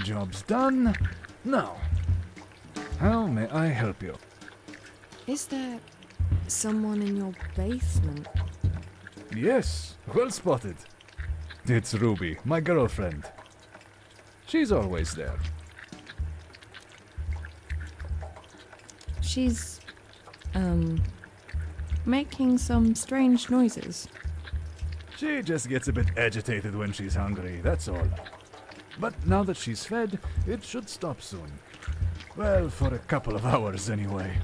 Job's done. Now, how may I help you? Is there someone in your basement? Yes, well spotted. It's Ruby, my girlfriend. She's always there. She's, making some strange noises. She just gets a bit agitated when she's hungry, that's all. But now that she's fed, it should stop soon. Well, for a couple of hours anyway.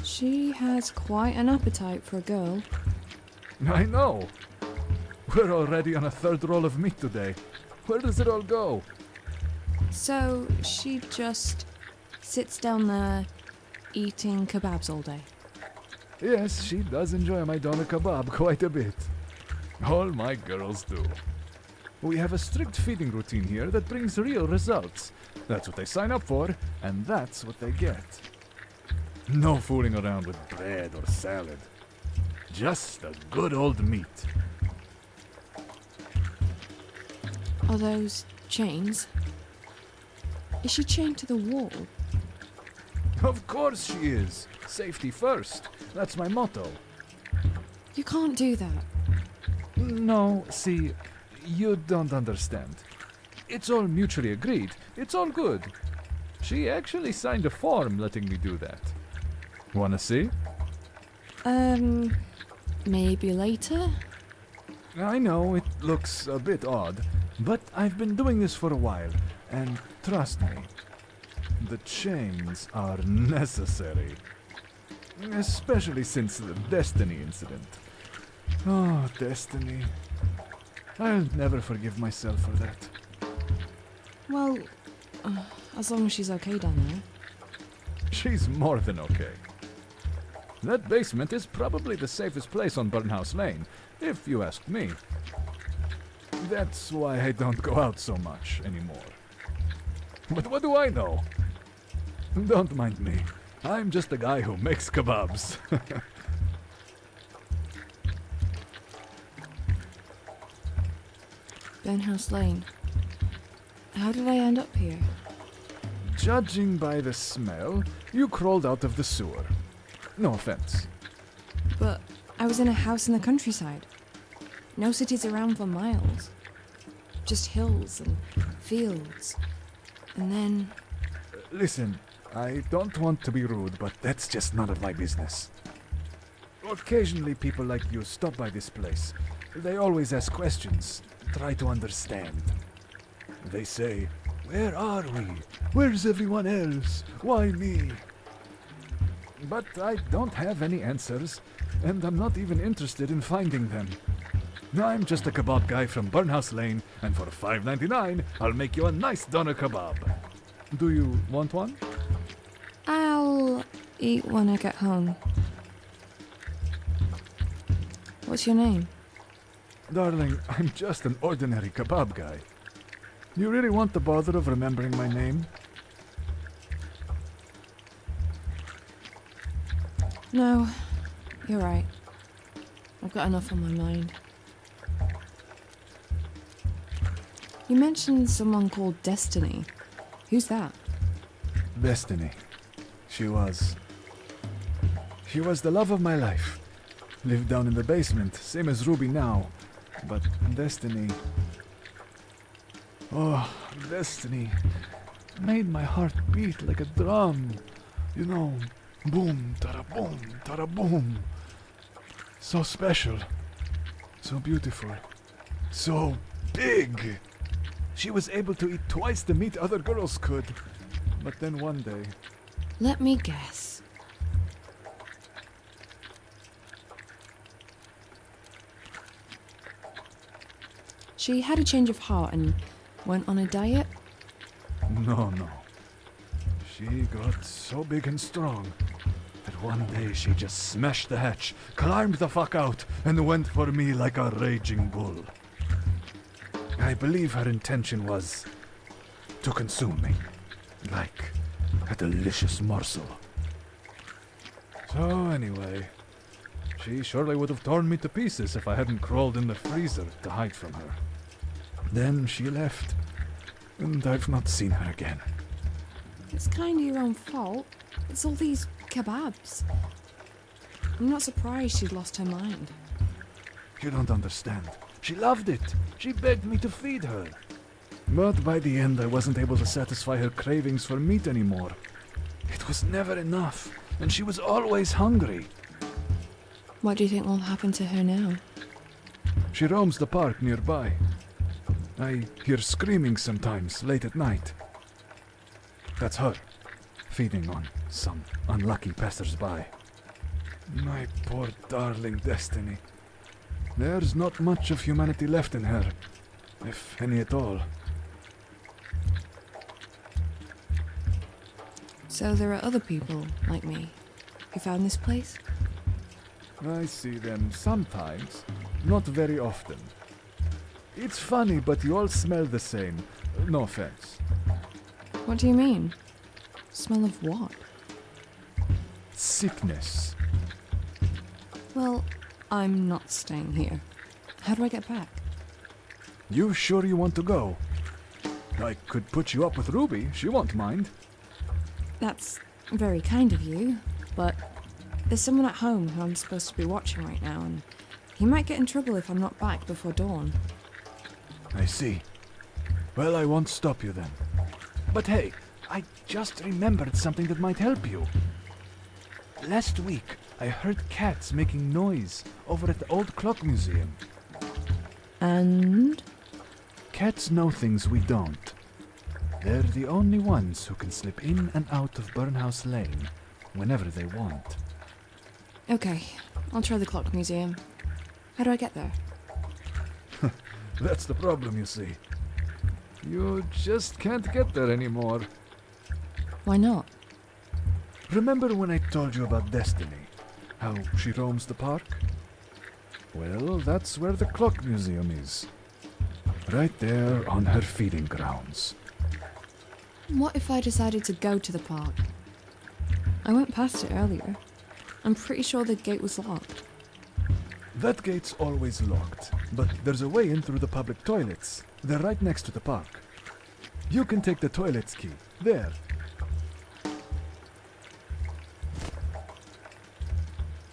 She has quite an appetite for a girl. I know. We're already on a third roll of meat today. Where does it all go? So she just sits down there eating kebabs all day. Yes, she does enjoy my doner kebab quite a bit. All my girls do. We have a strict feeding routine here that brings real results. That's what they sign up for, and that's what they get. No fooling around with bread or salad. Just a good old meat. Are those chains? Is she chained to the wall? Of course she is. Safety first. That's my motto. You can't do that. No, see, you don't understand. It's all mutually agreed. It's all good. She actually signed a form letting me do that. Wanna see? Maybe later? I know it looks a bit odd, but I've been doing this for a while, and trust me, the chains are necessary. Especially since the Destiny incident. Oh, Destiny. I'll never forgive myself for that. Well, as long as she's okay down there. She's more than okay. That basement is probably the safest place on Burnhouse Lane, if you ask me. That's why I don't go out so much anymore. But what do I know? Don't mind me. I'm just a guy who makes kebabs. Burnhouse Lane. How did I end up here? Judging by the smell, you crawled out of the sewer. No offense. But I was in a house in the countryside. No cities around for miles. Just hills and fields. And then... Listen, I don't want to be rude, but that's just none of my business. Occasionally people like you stop by this place. They always ask questions, try to understand. They say, "Where are we? Where's everyone else? Why me?" But I don't have any answers, and I'm not even interested in finding them. I'm just a kebab guy from Burnhouse Lane, and for $5.99, I'll make you a nice doner kebab. Do you want one? I'll eat when I get home. What's your name? Darling, I'm just an ordinary kebab guy. You really want the bother of remembering my name? No, you're right. I've got enough on my mind. You mentioned someone called Destiny. Who's that? Destiny. She was the love of my life. Lived down in the basement, same as Ruby now. But Destiny... Oh, Destiny made my heart beat like a drum. You know, boom, tada-boom, tada-boom. So special. So beautiful. So big. She was able to eat twice the meat other girls could. But then one day... Let me guess. She had a change of heart and went on a diet? No. She got so big and strong. And one day she just smashed the hatch, climbed the fuck out, and went for me like a raging bull. I believe her intention was to consume me, like a delicious morsel. So anyway, she surely would have torn me to pieces if I hadn't crawled in the freezer to hide from her. Then she left, and I've not seen her again. It's kind of your own fault. It's all these kebabs. I'm not surprised she'd lost her mind. You don't understand. She loved it. She begged me to feed her. But by the end, I wasn't able to satisfy her cravings for meat anymore. It was never enough, and she was always hungry. What do you think will happen to her now? She roams the park nearby. I hear screaming sometimes late at night. That's her, feeding on some unlucky passers-by. My poor darling Destiny. There's not much of humanity left in her, if any at all. So there are other people like me who found this place? I see them sometimes, not very often. It's funny, but you all smell the same. No offense. What do you mean? Smell of what? Sickness. Well, I'm not staying here. How do I get back? You sure you want to go? I could put you up with Ruby. She won't mind. That's very kind of you, but there's someone at home who I'm supposed to be watching right now, and he might get in trouble if I'm not back before dawn. I see. Well, I won't stop you then. But hey, I just remembered something that might help you. Last week, I heard cats making noise over at the old clock museum. And? Cats know things we don't. They're the only ones who can slip in and out of Burnhouse Lane whenever they want. Okay, I'll try the clock museum. How do I get there? That's the problem, you see. You just can't get there anymore. Why not? Remember when I told you about Destiny? How she roams the park? Well, that's where the clock museum is. Right there on her feeding grounds. What if I decided to go to the park? I went past it earlier. I'm pretty sure the gate was locked. That gate's always locked, but there's a way in through the public toilets. They're right next to the park. You can take the toilet's key. There.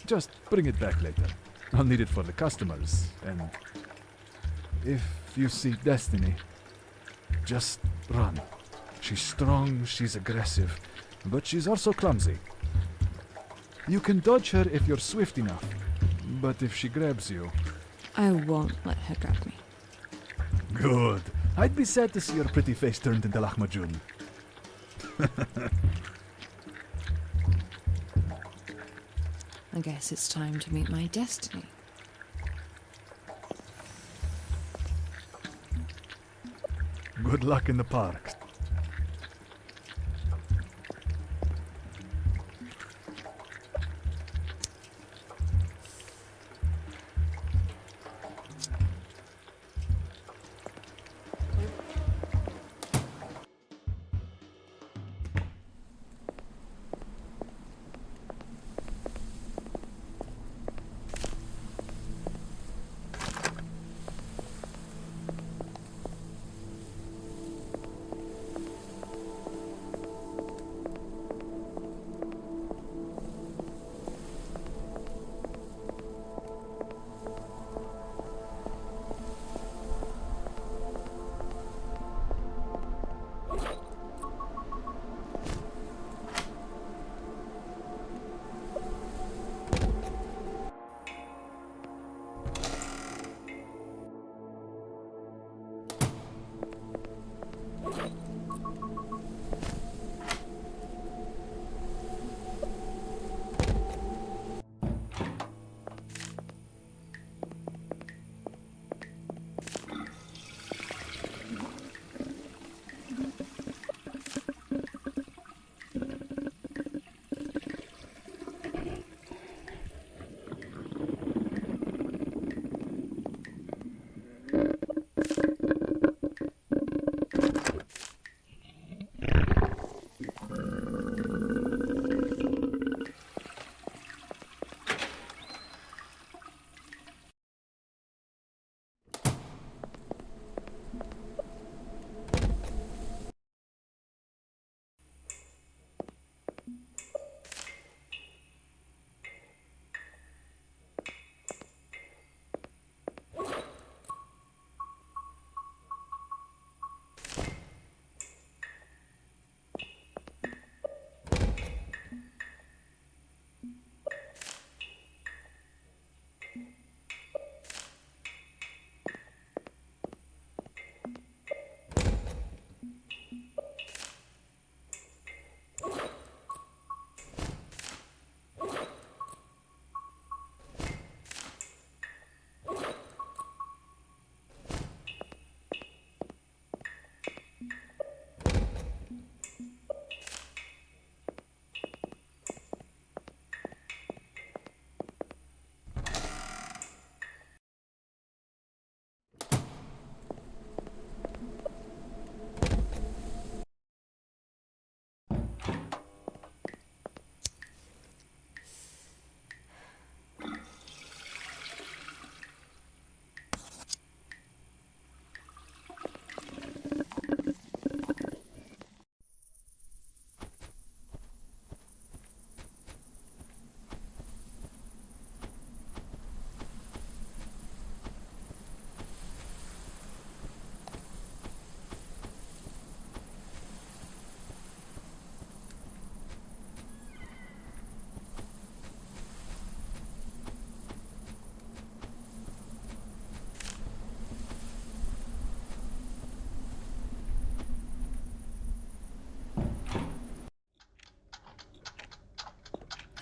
Just bring it back later. I'll need it for the customers, and if you see Destiny, just run. She's strong, she's aggressive, but she's also clumsy. You can dodge her if you're swift enough, but if she grabs you... I won't let her grab me. Good. I'd be sad to see your pretty face turned into lahmacun. I guess it's time to meet my destiny. Good luck in the park.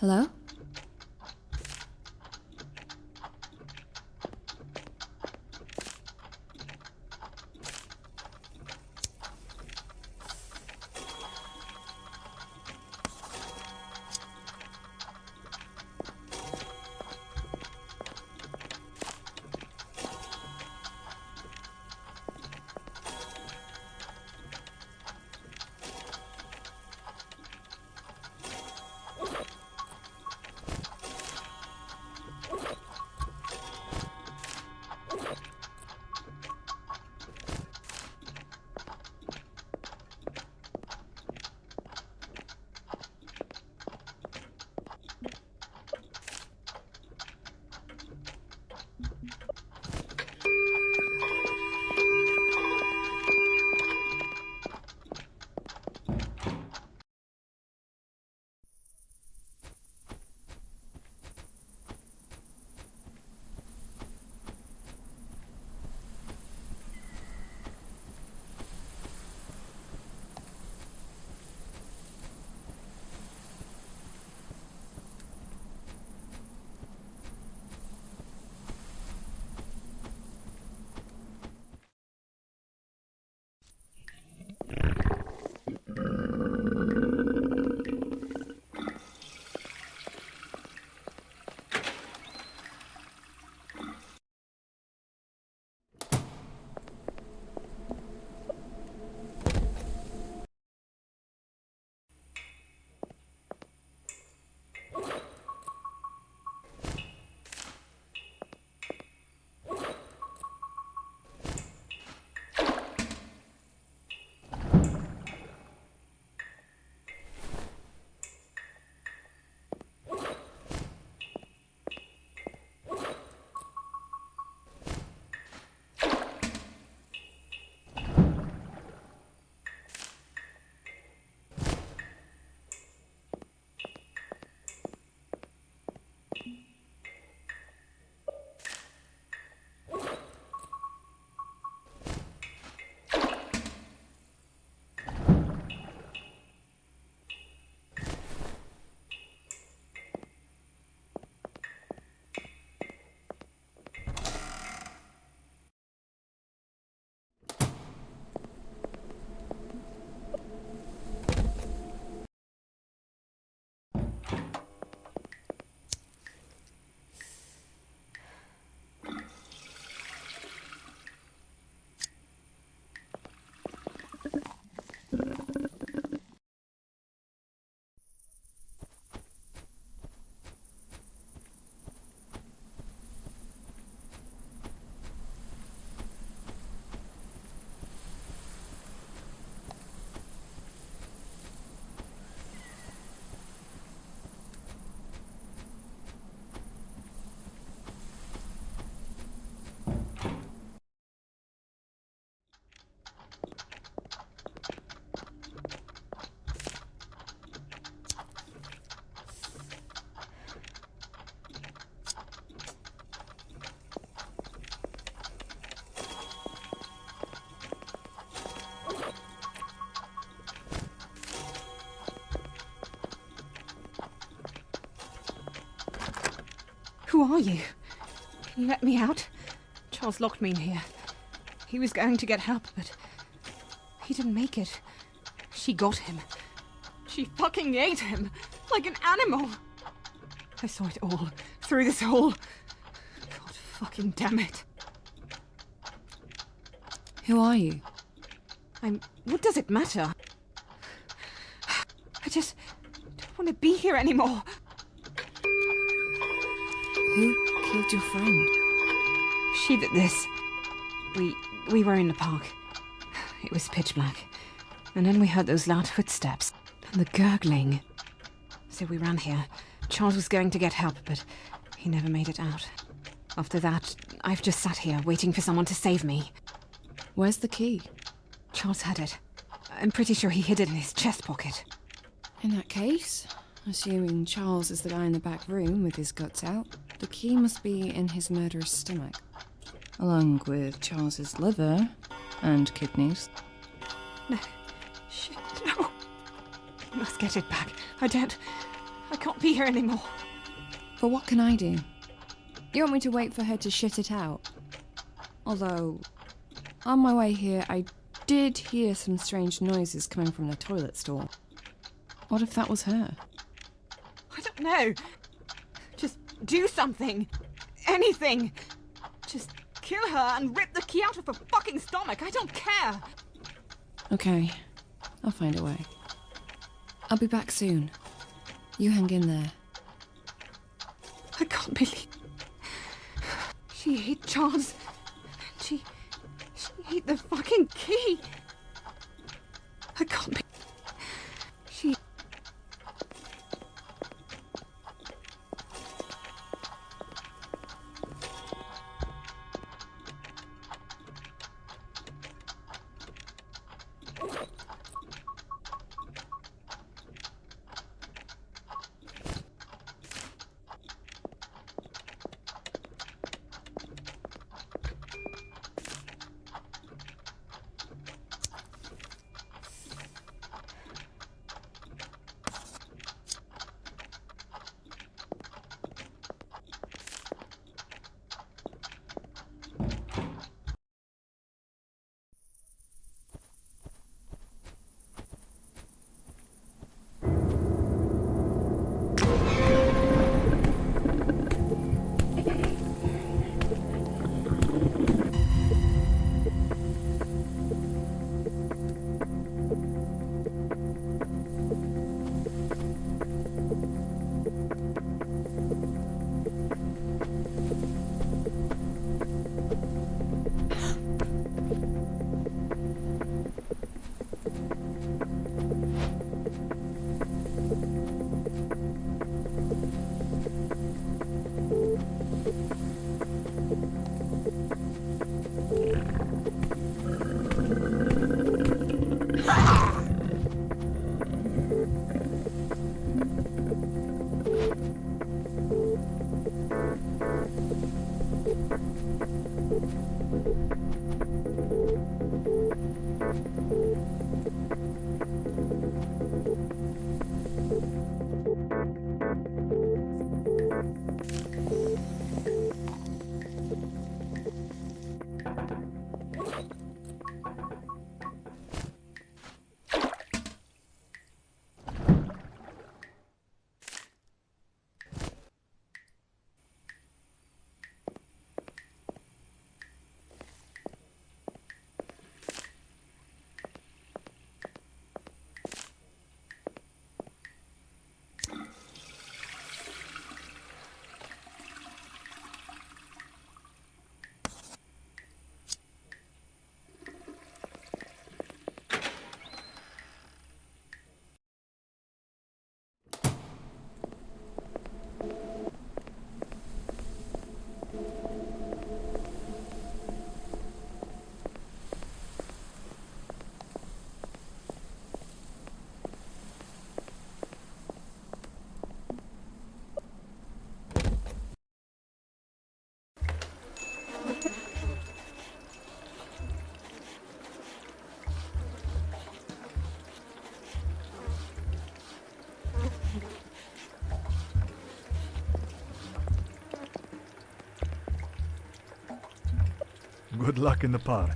Hello? Who are you? Can you let me out? Charles locked me in here. He was going to get help, but he didn't make it. She got him. She fucking ate him like an animal. I saw it all through this hole. God fucking damn it. Who are you? What does it matter? I just don't want to be here anymore. Who killed your friend? She did this. We were in the park. It was pitch black. And then we heard those loud footsteps and the gurgling. So we ran here. Charles was going to get help, but he never made it out. After that, I've just sat here waiting for someone to save me. Where's the key? Charles had it. I'm pretty sure he hid it in his chest pocket. In that case, assuming Charles is the guy in the back room with his guts out, the key must be in his murderer's stomach, along with Charles's liver and kidneys. No. Shit, no. I must get it back. I I can't be here anymore. But what can I do? You want me to wait for her to shit it out? Although, on my way here, I did hear some strange noises coming from the toilet stall. What if that was her? I don't know. Just do something. Anything. Just kill her and rip the key out of her fucking stomach. I don't care. Okay, I'll find a way. I'll be back soon. You hang in there. I can't believe... She hit Charles. She hit the fucking key. I can't be... She... Good luck in the park.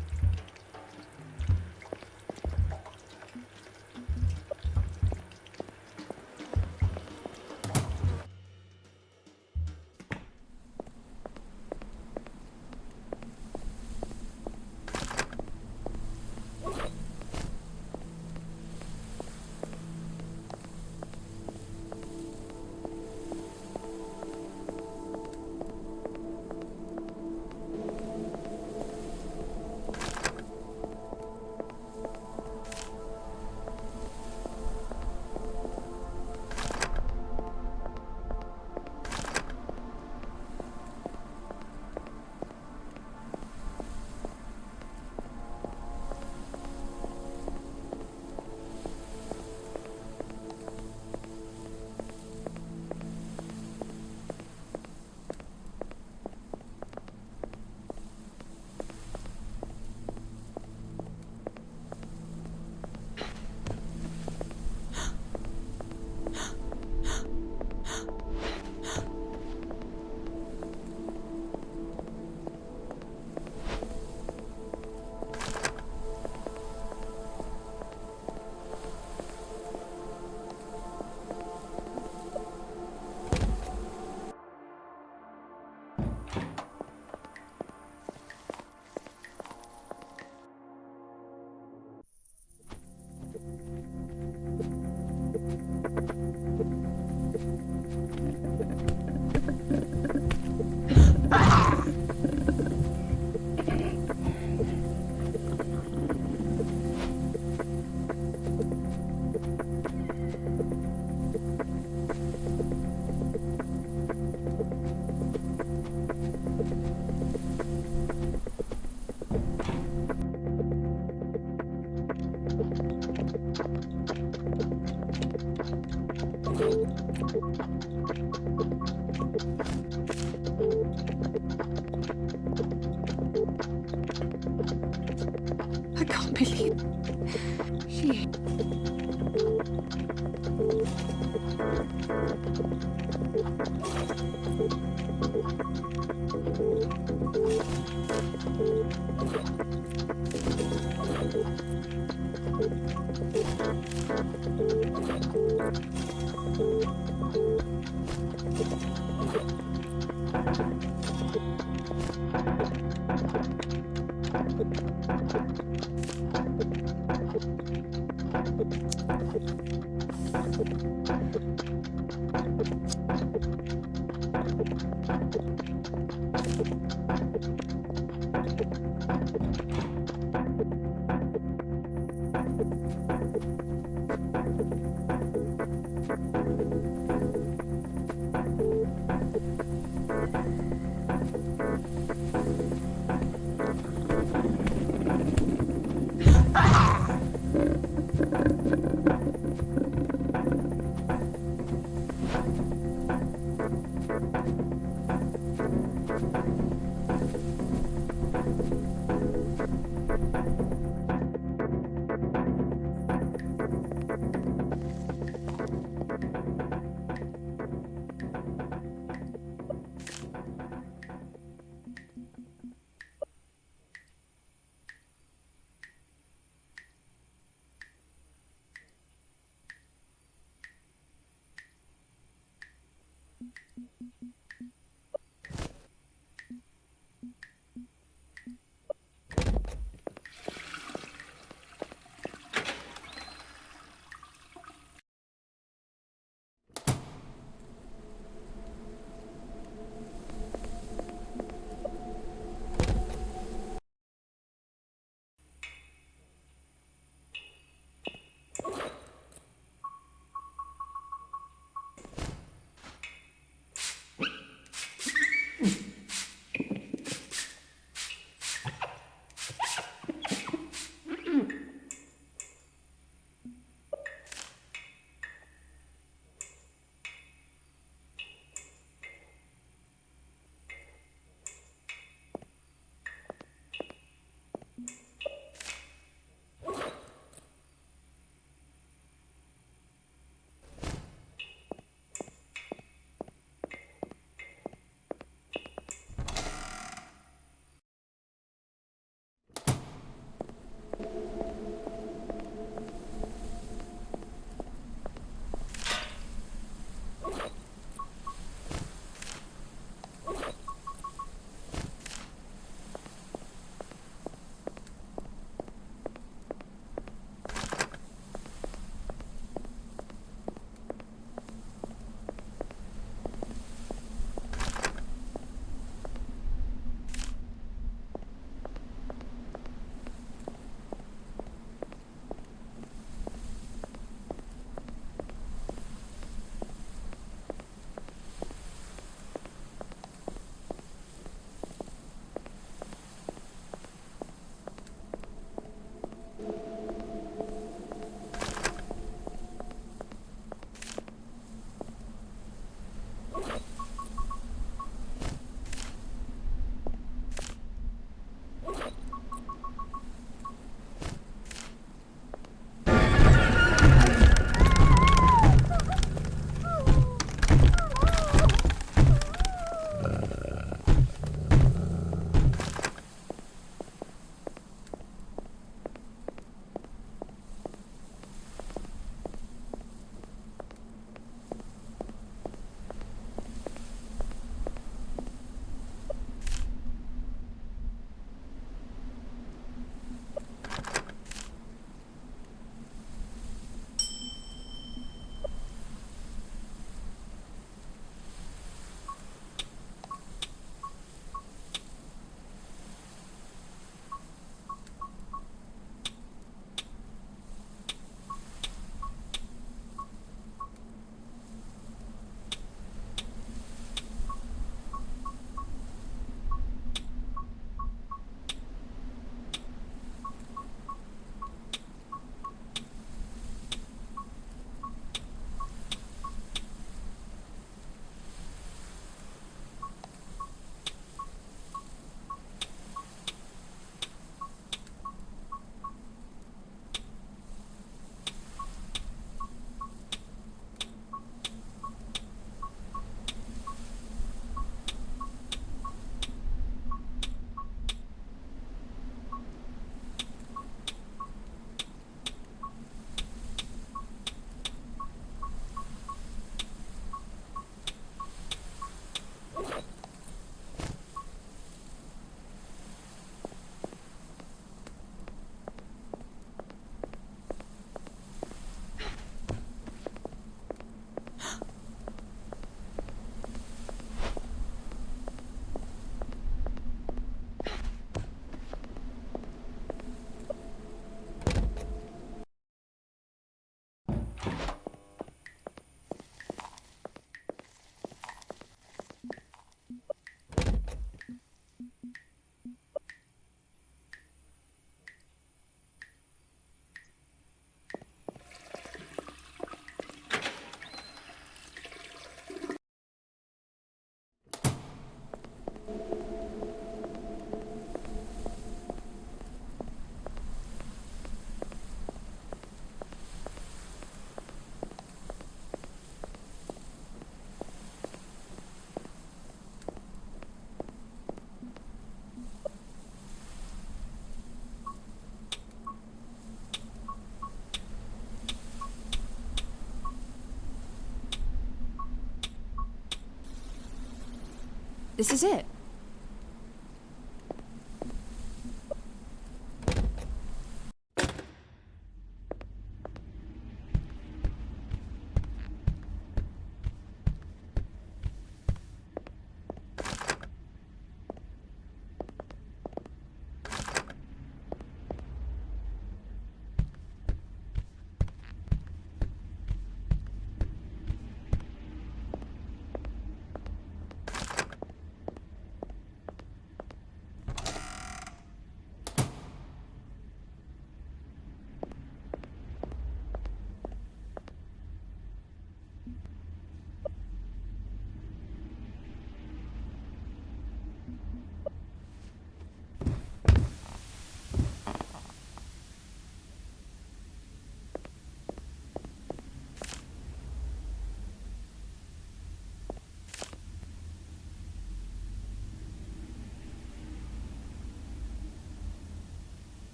This is it.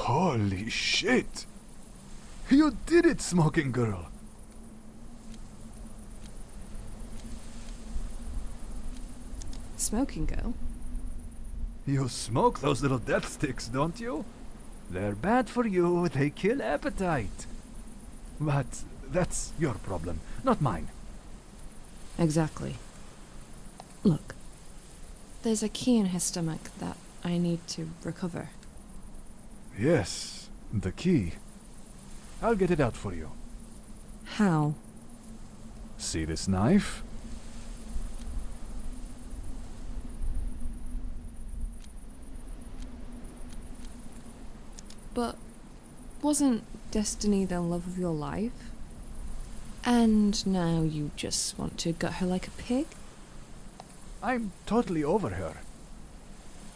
Holy shit! You did it, smoking girl! Smoking girl? You smoke those little death sticks, don't you? They're bad for you, they kill appetite. But that's your problem, not mine. Exactly. Look, there's a key in his stomach that I need to recover. Yes, the key. I'll get it out for you. How? See this knife? But wasn't Destiny the love of your life? And now you just want to gut her like a pig? I'm totally over her.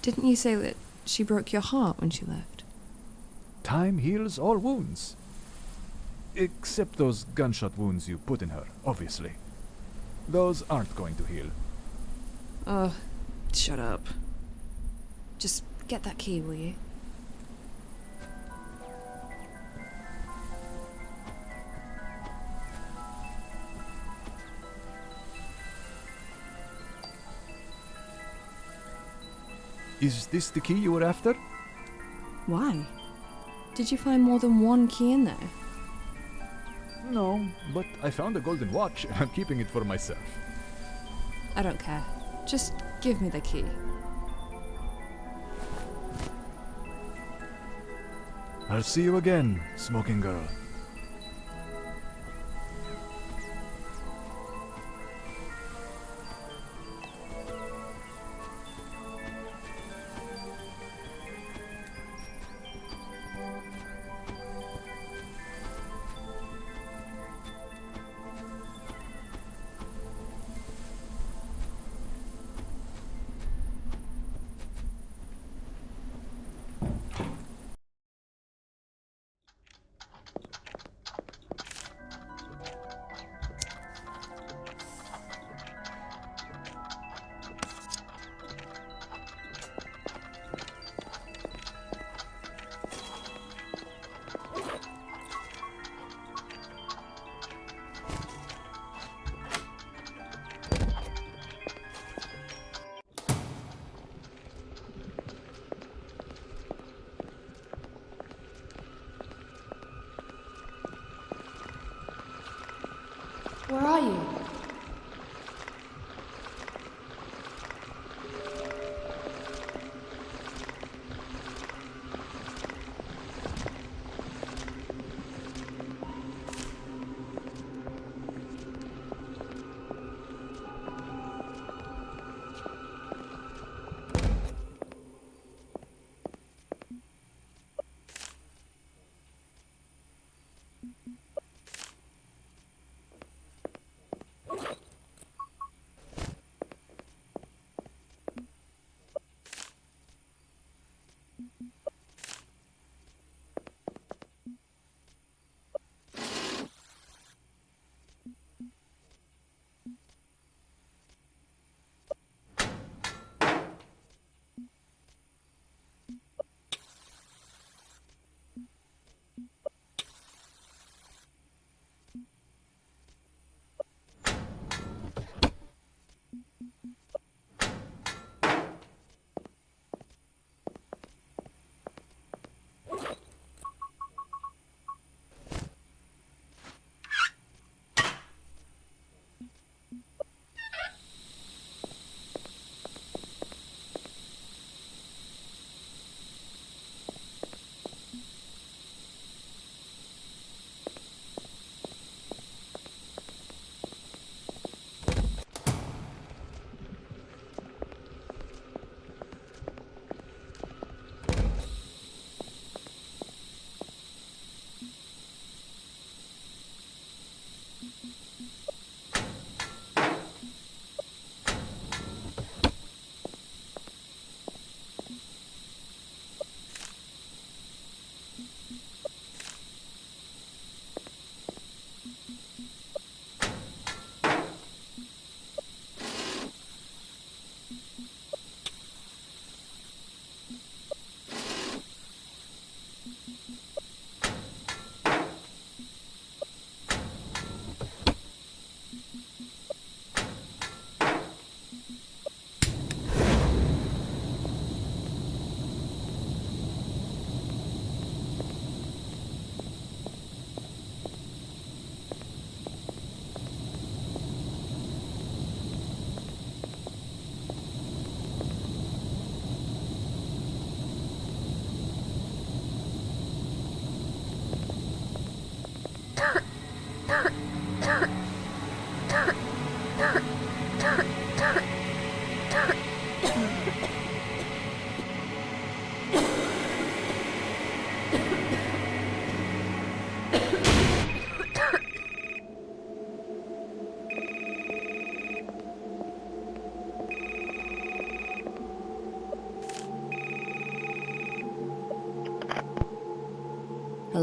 Didn't you say that she broke your heart when she left? Time heals all wounds. Except those gunshot wounds you put in her, obviously. Those aren't going to heal. Oh, shut up. Just get that key, will you? Is this the key you were after? Why? Did you find more than one key in there? No, but I found a golden watch and I'm keeping it for myself. I don't care. Just give me the key. I'll see you again, smoking girl. Where are you?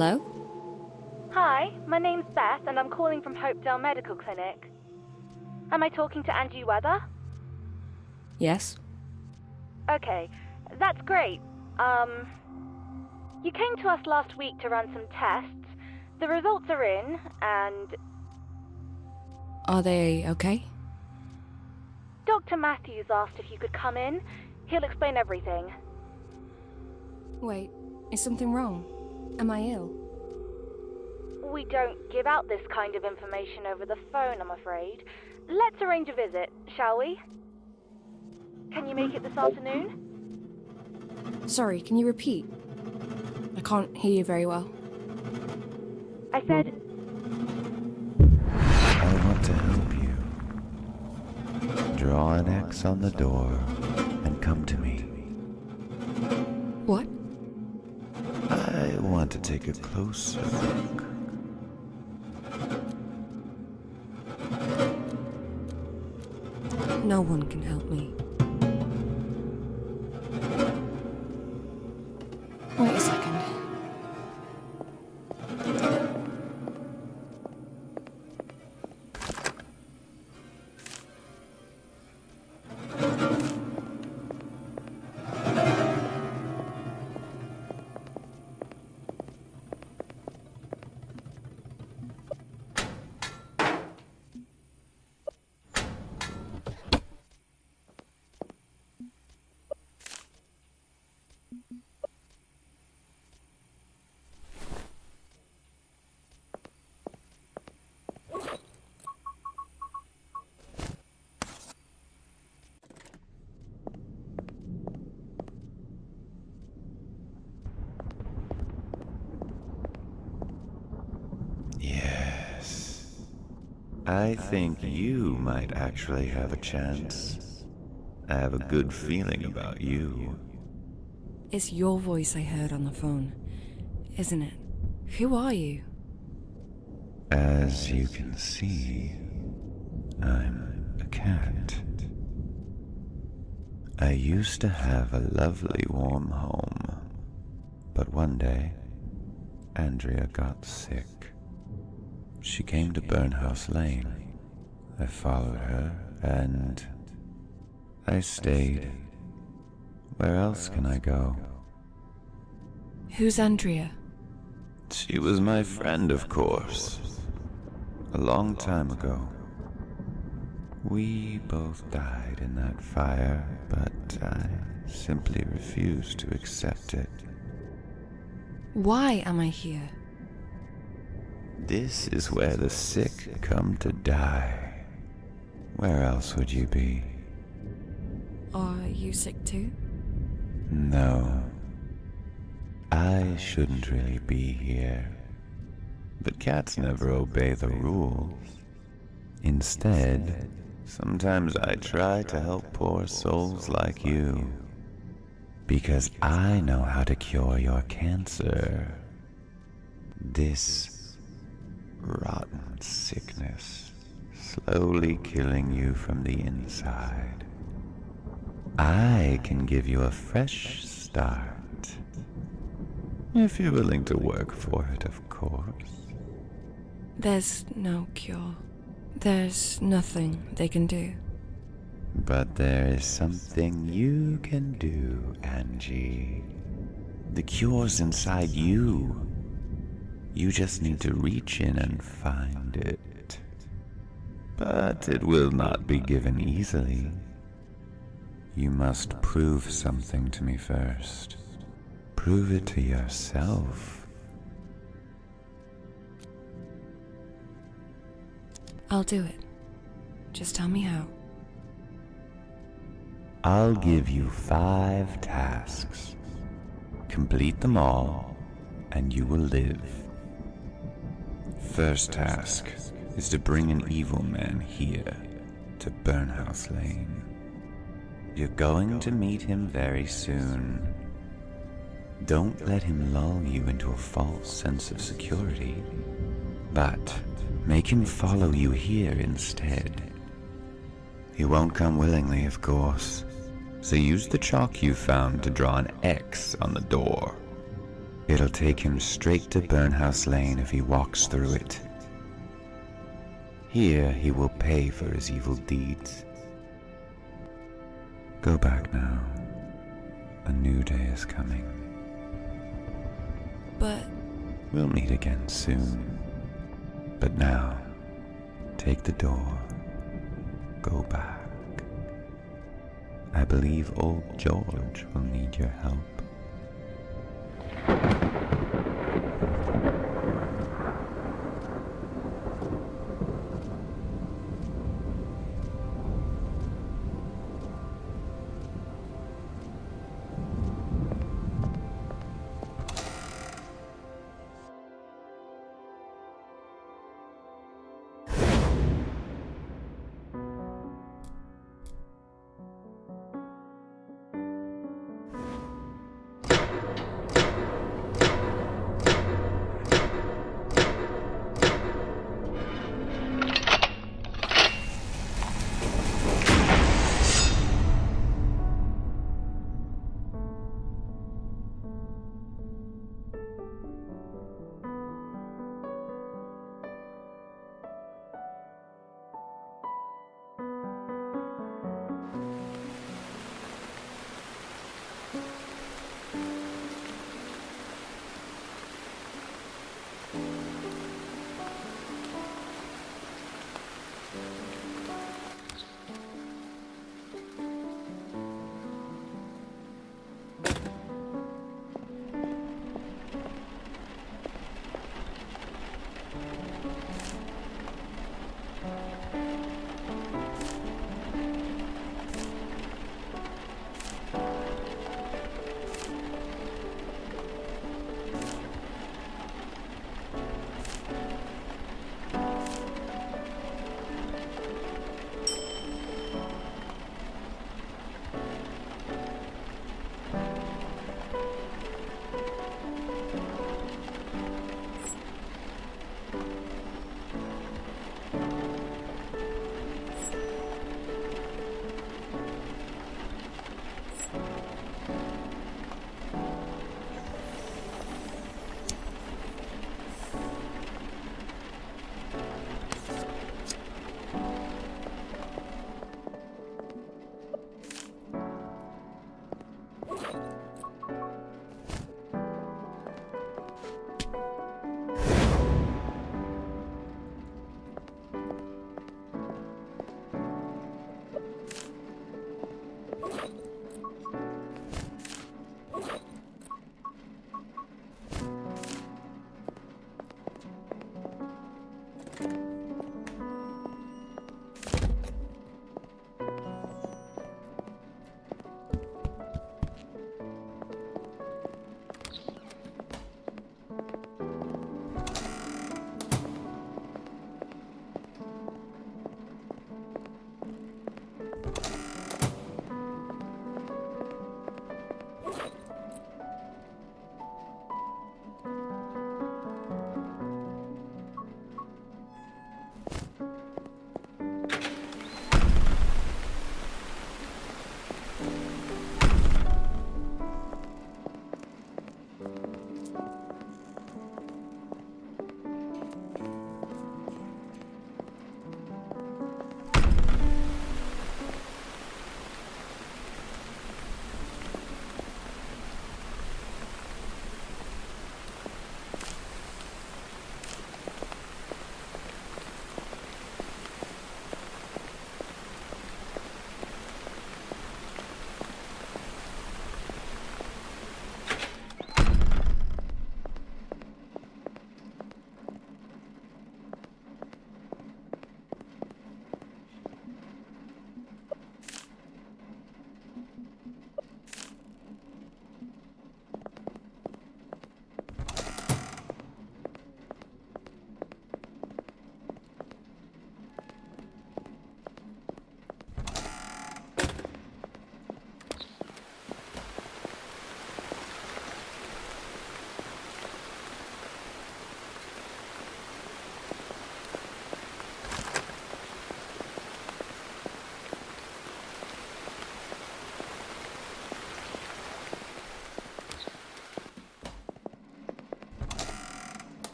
Hello? Hi, my name's Beth and I'm calling from Hopedale Medical Clinic. Am I talking to Angie Weather? Yes? Okay, that's great. You came to us last week to run some tests. The results are in, and Are they okay? Dr. Matthews asked if you could come in. He'll explain everything. Wait, is something wrong? Am I ill? We don't give out this kind of information over the phone, I'm afraid. Let's arrange a visit, shall we? Can you make it this afternoon? Sorry, can you repeat? I can't hear you very well. I said, I want to help you. Draw an X on the door and come to me. What? I want to take a closer look. No one can help me. Wait a second. Yes. I think you might actually have a chance. I have a good feeling about you. It's your voice I heard on the phone, isn't it? Who are you? As you can see, I'm a cat. I used to have a lovely warm home, but one day, Andrea got sick. She came to Burnhouse Lane. I followed her, and I stayed. Where else can I go? Who's Andrea? She was my friend, of course. A long time ago. We both died in that fire, but I simply refused to accept it. Why am I here? This is where the sick come to die. Where else would you be? Are you sick too? No. I shouldn't really be here. But cats never obey the rules. Instead, sometimes I try to help poor souls like you. Because I know how to cure your cancer. This rotten sickness, slowly killing you from the inside. I can give you a fresh start. If you're willing to work for it, of course. There's no cure. There's nothing they can do. But there is something you can do, Angie. The cure's inside you. You just need to reach in and find it. But it will not be given easily. You must prove something to me first. Prove it to yourself. I'll do it. Just tell me how. I'll give you 5 tasks. Complete them all, and you will live. First task is to bring an evil man here to Burnhouse Lane. You're going to meet him very soon. Don't let him lull you into a false sense of security, but make him follow you here instead. He won't come willingly, of course, so use the chalk you found to draw an X on the door. It'll take him straight to Burnhouse Lane if he walks through it. Here he will pay for his evil deeds. Go back now. A new day is coming. But We'll meet again soon. But now, take the door. Go back. I believe old George will need your help.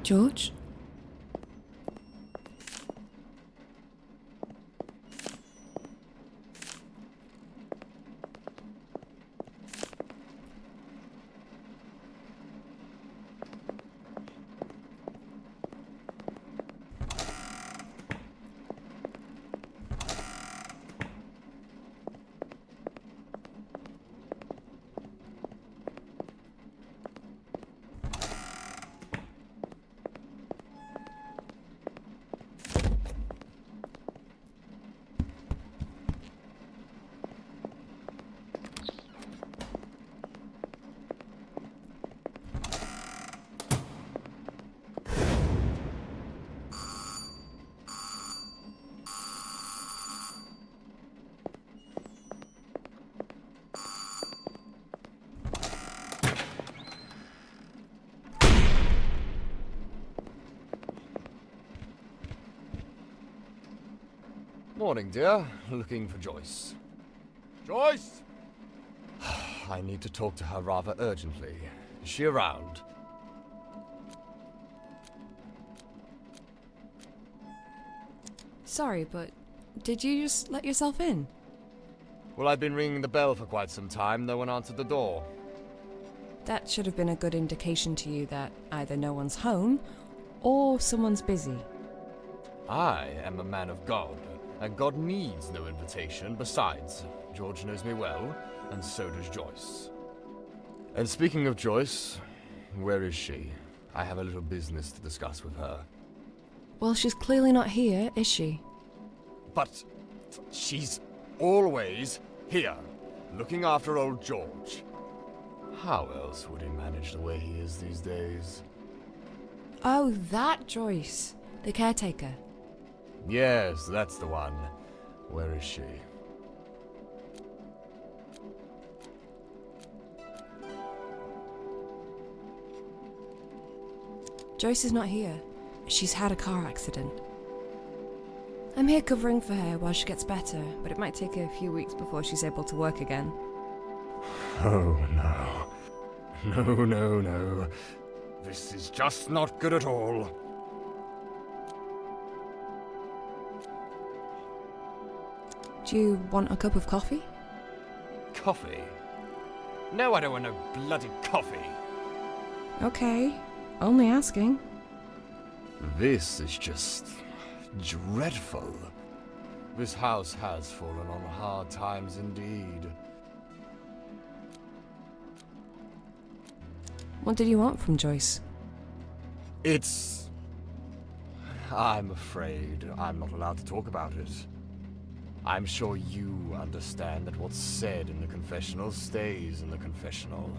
George? Morning, dear. Looking for Joyce. Joyce! I need to talk to her rather urgently. Is she around? Sorry, but did you just let yourself in? Well, I've been ringing the bell for quite some time. No one answered the door. That should have been a good indication to you that either no one's home or someone's busy. I am a man of God, and God needs no invitation. Besides, George knows me well, and so does Joyce. And speaking of Joyce, where is she? I have a little business to discuss with her. Well, she's clearly not here, is she? But she's always here, looking after old George. How else would he manage the way he is these days? Oh, that Joyce, the caretaker. Yes, that's the one. Where is she? Joyce is not here. She's had a car accident. I'm here covering for her while she gets better, but it might take a few weeks before she's able to work again. Oh, no. No, no, no. This is just not good at all. Do you want a cup of coffee? Coffee? No, I don't want no bloody coffee. Okay, only asking. This is just dreadful. This house has fallen on hard times indeed. What did you want from Joyce? I'm afraid I'm not allowed to talk about it. I'm sure you understand that what's said in the confessional stays in the confessional.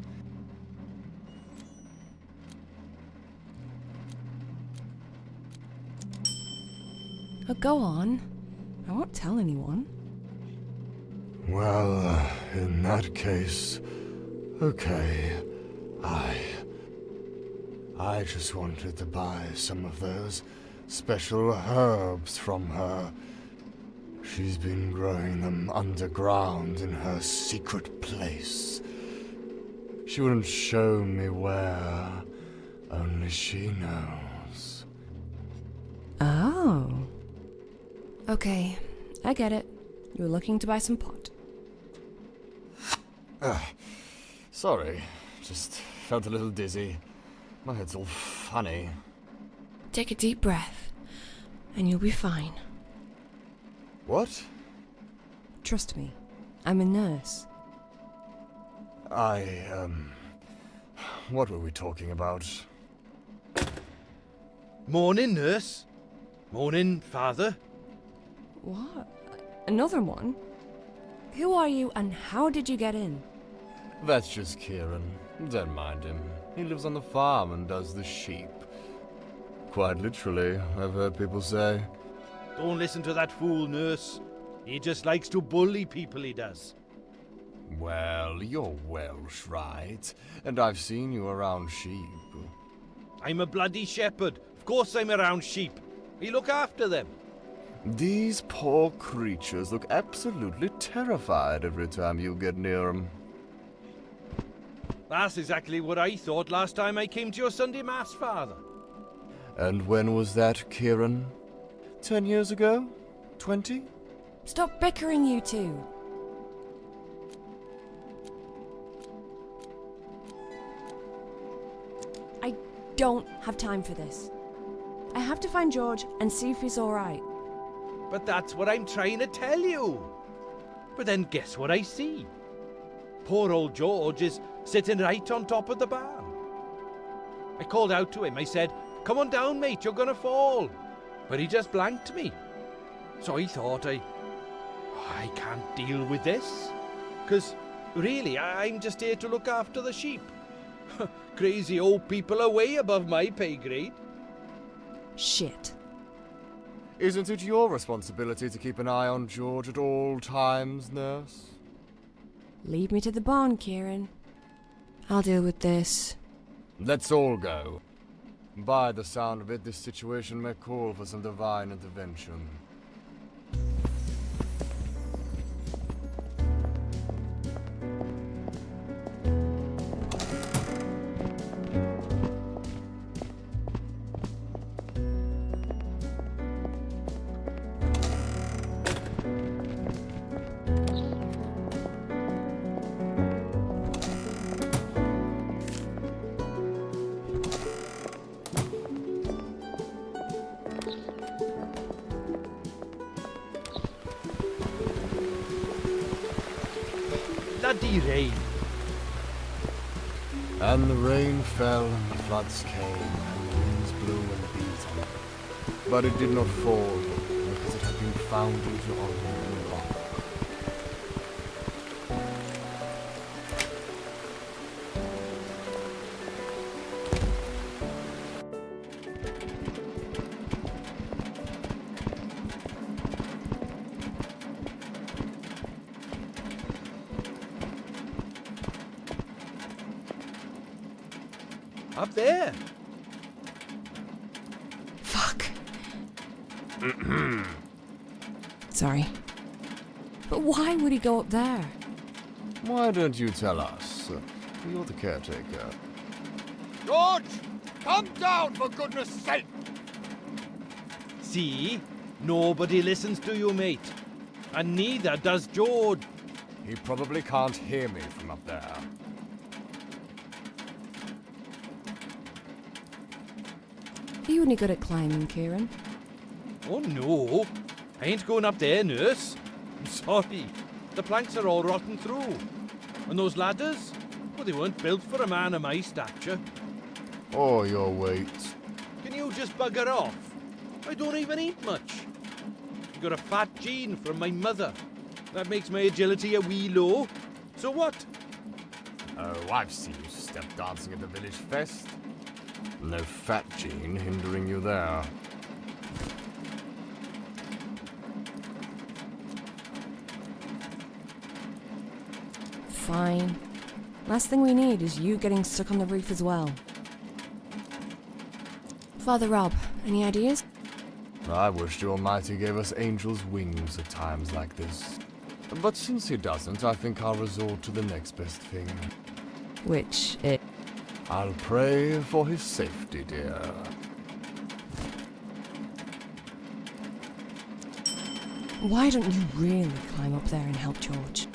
Oh, go on. I won't tell anyone. Well, in that case, okay. I just wanted to buy some of those special herbs from her. She's been growing them underground in her secret place. She wouldn't show me where, only she knows. Oh. Okay, I get it. You were looking to buy some pot. Sorry, just felt a little dizzy. My head's all funny. Take a deep breath, and you'll be fine. What? Trust me, I'm a nurse. What were we talking about? Morning, nurse. Morning, father. What? Another one? Who are you, and how did you get in? That's just Kieran. Don't mind him. He lives on the farm and does the sheep. Quite literally, I've heard people say. Don't listen to that fool, nurse. He just likes to bully people, he does. Well, you're Welsh, right? And I've seen you around sheep. I'm a bloody shepherd. Of course I'm around sheep. We look after them. These poor creatures look absolutely terrified every time you get near them. That's exactly what I thought last time I came to your Sunday Mass, father. And when was that, Kieran? 10 years ago? 20? Stop bickering, you two. I don't have time for this. I have to find George and see if he's alright. But that's what I'm trying to tell you. But then guess what I see? Poor old George is sitting right on top of the barn. I called out to him. I said, "Come on down, mate, you're gonna fall." But he just blanked me. So I thought I can't deal with this. 'Cause really, I'm just here to look after the sheep. Crazy old people are way above my pay grade. Shit. Isn't it your responsibility to keep an eye on George at all times, nurse? Lead me to the barn, Kieran. I'll deal with this. Let's all go. By the sound of it, this situation may call for some divine intervention. Bloody rain. And the rain fell, and the floods came, and the winds blew and beat on it. But it did not fall, because it had been founded on the rock. Up there. Fuck. Sorry. But why would he go up there? Why don't you tell us? You're the caretaker. George! Come down, for goodness sake! See? Nobody listens to you, mate. And neither does George. He probably can't hear me from up there. Are you any good at climbing, Kieran? Oh no. I ain't going up there, nurse. I'm sorry. The planks are all rotten through. And those ladders? Well, they weren't built for a man of my stature. Or your weight. Can you just bugger off? I don't even eat much. I got a fat gene from my mother. That makes my agility a wee low. So what? Oh, I've seen you step dancing at the village fest. No fat gene hindering you there. Fine. Last thing we need is you getting stuck on the roof as well. Father Rob, any ideas? I wish the Almighty gave us angels' wings at times like this. But since he doesn't, I think I'll resort to the next best thing. Which it. I'll pray for his safety, dear. Why don't you really climb up there and help George?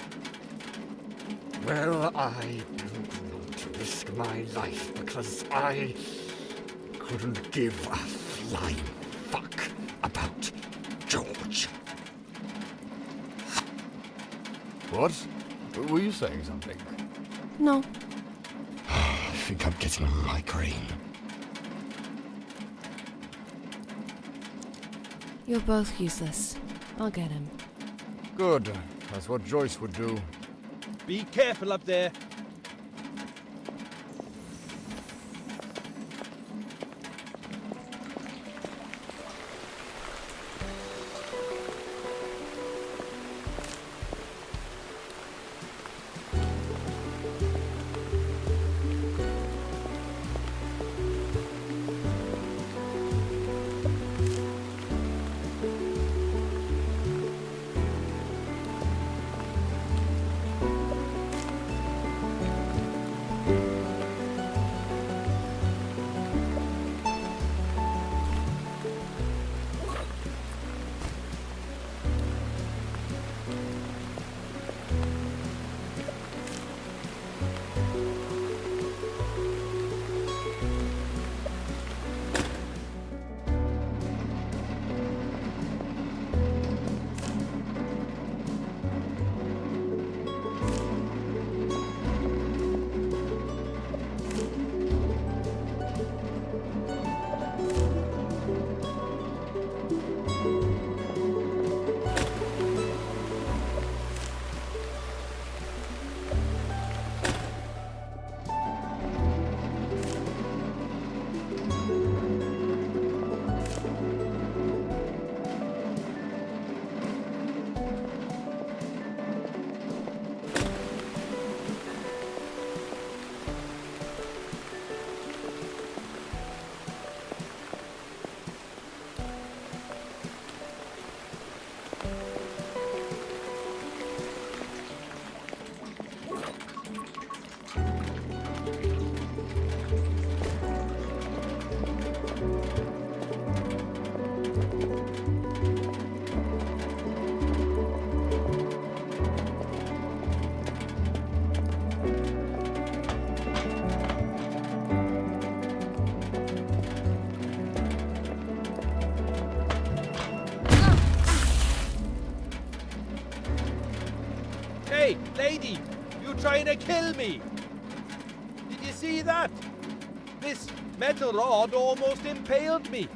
Well, I don't want to risk my life because I couldn't give a flying fuck about George. What? Were you saying something? No. I think I'm getting a migraine. You're both useless. I'll get him. Good. That's what Joyce would do. Be careful up there. Lady, you trying to kill me? Did you see that? This metal rod almost impaled me.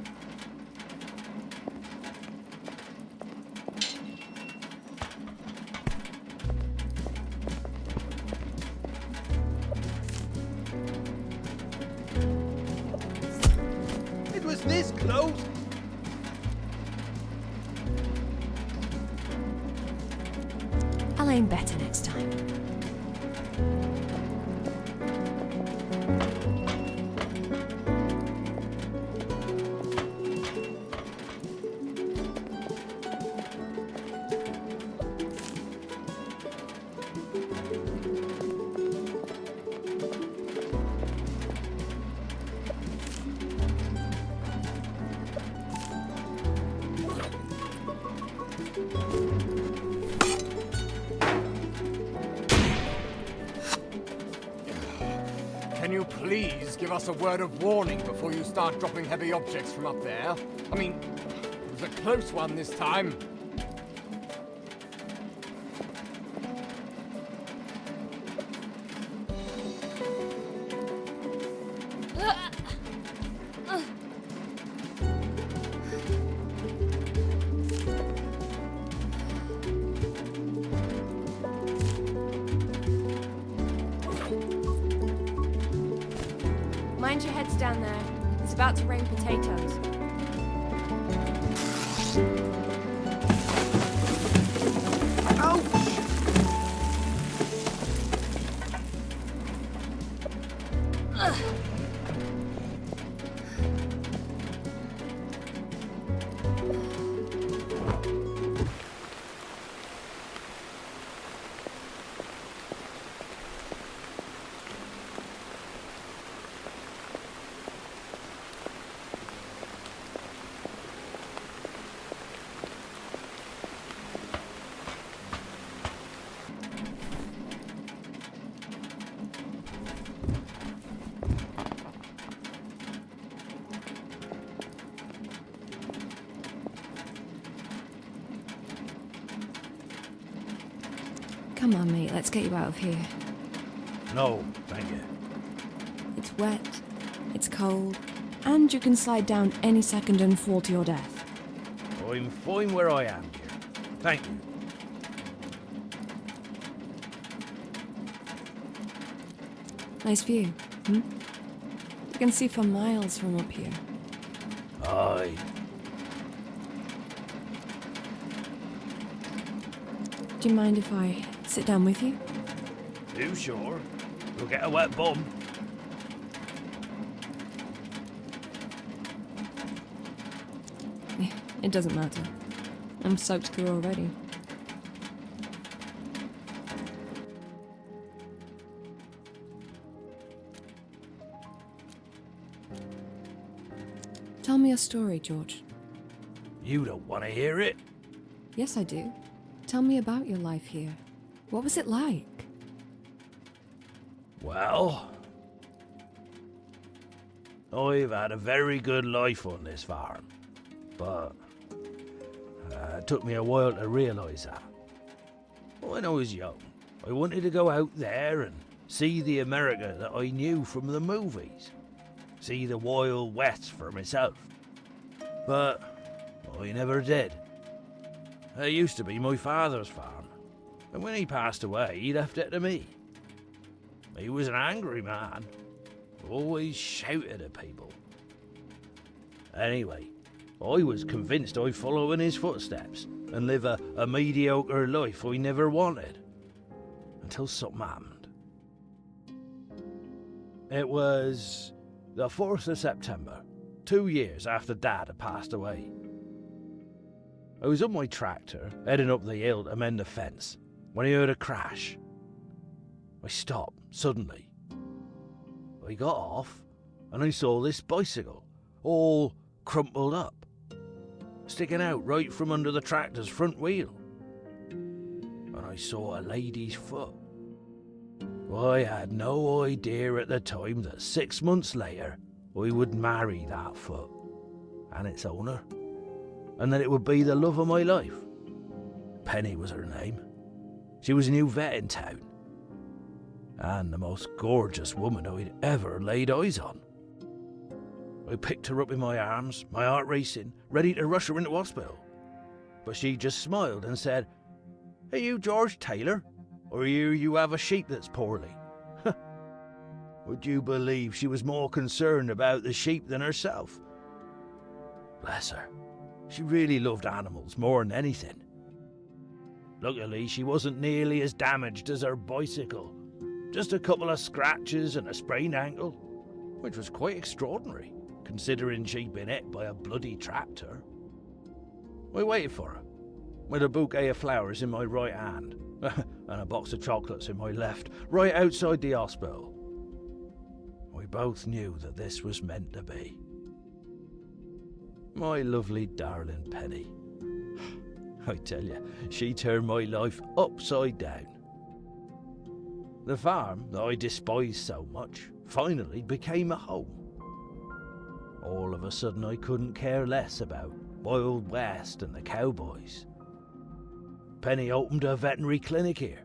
It was this close. I'll aim better next time. Can you please give us a word of warning before you start dropping heavy objects from up there? I mean, it was a close one this time. Mind your heads down there. It's about to rain potatoes. Come on, mate, let's get you out of here. No, thank you. It's wet, it's cold, and you can slide down any second and fall to your death. I'm fine where I am, dear. Thank you. Nice view, hmm? You can see for miles from up here. Aye. Do you mind if I sit down with you? You sure? You'll get a wet bum. It doesn't matter. I'm soaked through already. Tell me a story, George. You don't want to hear it? Yes, I do. Tell me about your life here. What was it like? Well, I've had a very good life on this farm, but it took me a while to realise that. When I was young, I wanted to go out there and see the America that I knew from the movies, see the Wild West for myself. But I never did. It used to be my father's farm, and when he passed away, he left it to me. He was an angry man, always shouted at people. Anyway, I was convinced I'd follow in his footsteps and live a mediocre life I never wanted, until something happened. It was the 4th of September, 2 years after Dad had passed away. I was on my tractor, heading up the hill to mend the fence, when I heard a crash. I stopped suddenly. I got off, and I saw this bicycle, all crumpled up, sticking out right from under the tractor's front wheel. And I saw a lady's foot. I had no idea at the time that 6 months later, I would marry that foot and its owner, and that it would be the love of my life. Penny was her name. She was a new vet in town, and the most gorgeous woman I'd ever laid eyes on. I picked her up in my arms, my heart racing, ready to rush her into hospital. But she just smiled and said, "Are you George Taylor? Or you have a sheep that's poorly?" Would you believe she was more concerned about the sheep than herself? Bless her. She really loved animals more than anything. Luckily, she wasn't nearly as damaged as her bicycle. Just a couple of scratches and a sprained ankle, which was quite extraordinary, considering she'd been hit by a bloody tractor. I waited for her, with a bouquet of flowers in my right hand, and a box of chocolates in my left, right outside the hospital. We both knew that this was meant to be. My lovely darling Penny. I tell you, she turned my life upside down. The farm that I despised so much finally became a home. All of a sudden I couldn't care less about Wild West and the cowboys. Penny opened a veterinary clinic here.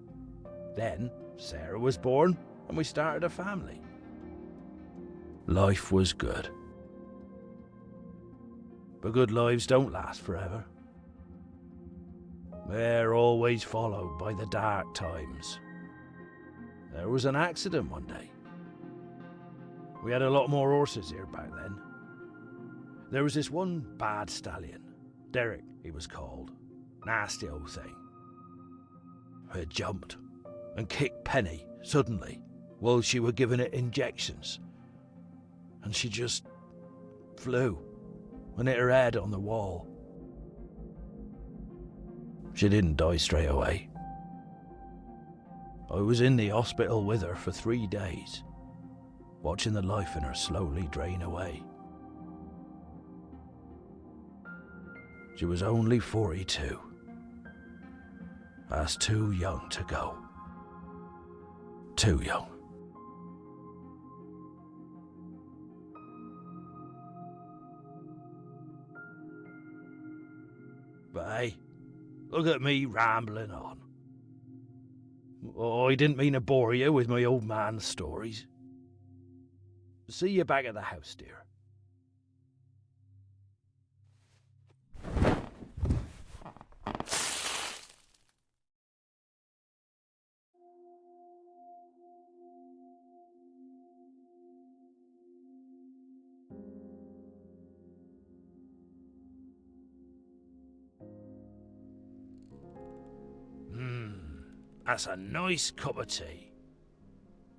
Then Sarah was born and we started a family. Life was good. But good lives don't last forever. They're always followed by the dark times. There was an accident one day. We had a lot more horses here back then. There was this one bad stallion, Derek he was called, nasty old thing. It jumped and kicked Penny suddenly while she were giving it injections. And she just flew and hit her head on the wall. She didn't die straight away. I was in the hospital with her for 3 days, watching the life in her slowly drain away. She was only 42. That's too young to go. Too young. But hey, look at me rambling on. Oh, I didn't mean to bore you with my old man's stories. See you back at the house, dear. That's a nice cup of tea.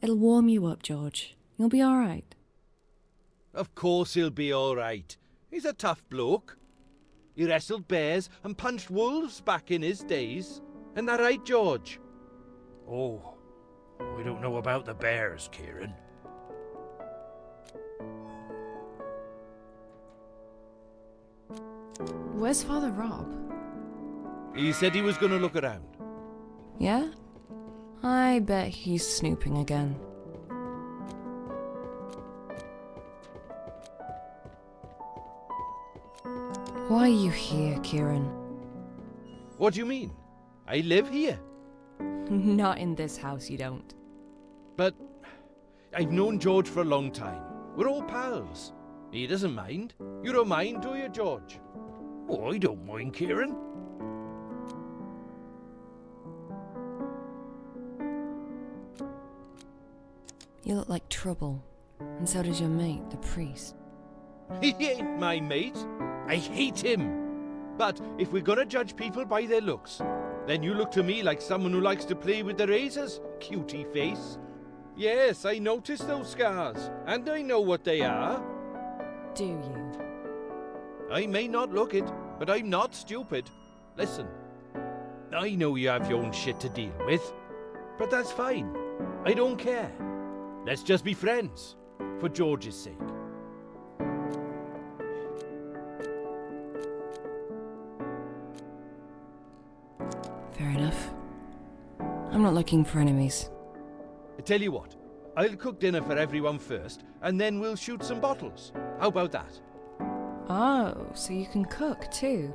It'll warm you up, George. You'll be all right. Of course he'll be all right. He's a tough bloke. He wrestled bears and punched wolves back in his days. Isn't that right, George? Oh, we don't know about the bears, Kieran. Where's Father Rob? He said he was going to look around. Yeah? I bet he's snooping again. Why are you here, Kieran? What do you mean? I live here. Not in this house, you don't. But I've known George for a long time. We're all pals. He doesn't mind. You don't mind, do you, George? Oh, I don't mind, Kieran. You look like trouble, and so does your mate, the priest. He ain't my mate. I hate him. But if we're gonna judge people by their looks, then you look to me like someone who likes to play with the razors, cutie face. Yes, I noticed those scars, and I know what they are. Do you? I may not look it, but I'm not stupid. Listen, I know you have your own shit to deal with, but that's fine. I don't care. Let's just be friends, for George's sake. Fair enough. I'm not looking for enemies. I tell you what, I'll cook dinner for everyone first, and then we'll shoot some bottles. How about that? Oh, so you can cook too?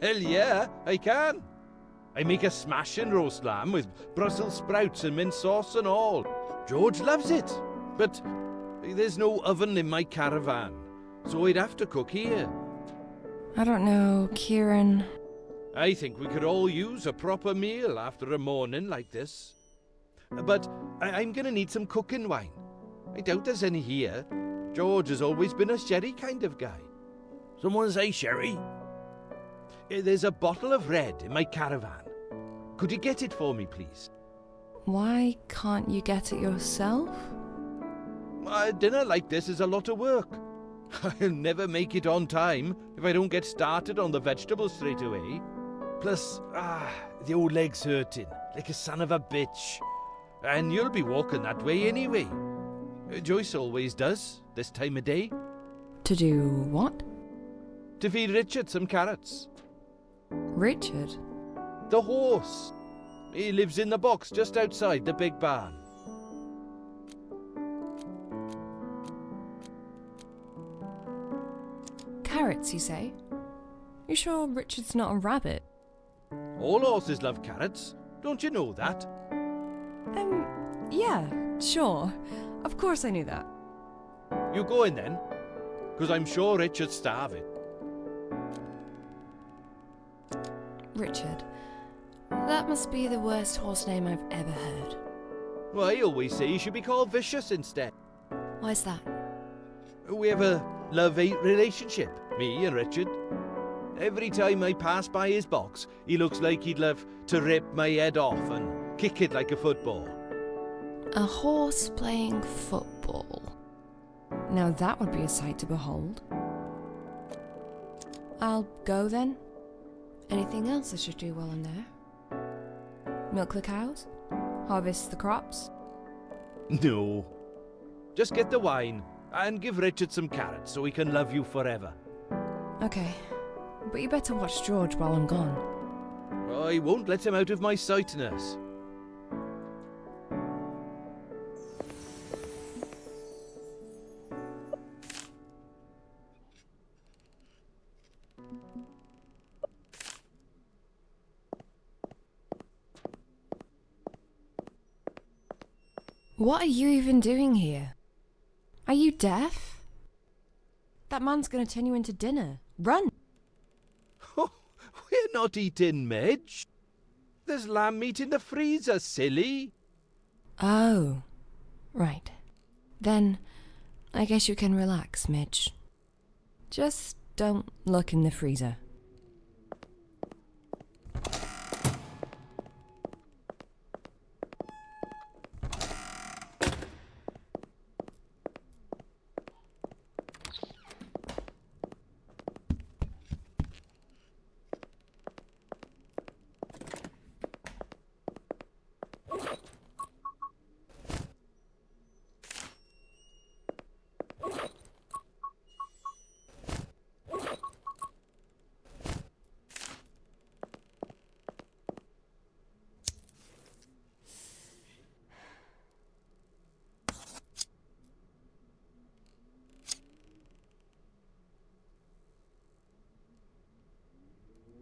Hell yeah, I can. I make a smashing roast lamb with Brussels sprouts and mint sauce and all. George loves it, but there's no oven in my caravan, so I'd have to cook here. I don't know, Kieran. I think we could all use a proper meal after a morning like this. But I'm gonna need some cooking wine. I doubt there's any here. George has always been a sherry kind of guy. Someone say sherry? There's a bottle of red in my caravan. Could you get it for me, please? Why can't you get it yourself? A dinner like this is a lot of work. I'll never make it on time if I don't get started on the vegetables straight away. Plus, the old leg's hurting, like a son of a bitch. And you'll be walking that way anyway. Joyce always does, this time of day. To do what? To feed Richard some carrots. Richard? The horse. He lives in the box just outside the big barn. Carrots, you say? You sure Richard's not a rabbit? All horses love carrots. Don't you know that? Yeah, sure. Of course I knew that. You go in then, because I'm sure Richard's starving. Richard. That must be the worst horse name I've ever heard. Well, I always say he should be called Vicious instead. Why's that? We have a love-hate relationship, me and Richard. Every time I pass by his box, he looks like he'd love to rip my head off and kick it like a football. A horse playing football. Now that would be a sight to behold. I'll go then. Anything else I should do while I'm there? Milk the cows? Harvest the crops? No. Just get the wine and give Richard some carrots so he can love you forever. Okay. But you better watch George while I'm gone. I won't let him out of my sight, nurse. What are you even doing here? Are you deaf? That man's gonna turn you into dinner. Run! We're not eating Midge. There's lamb meat in the freezer, silly. Oh, right. Then, I guess you can relax, Midge. Just don't look in the freezer.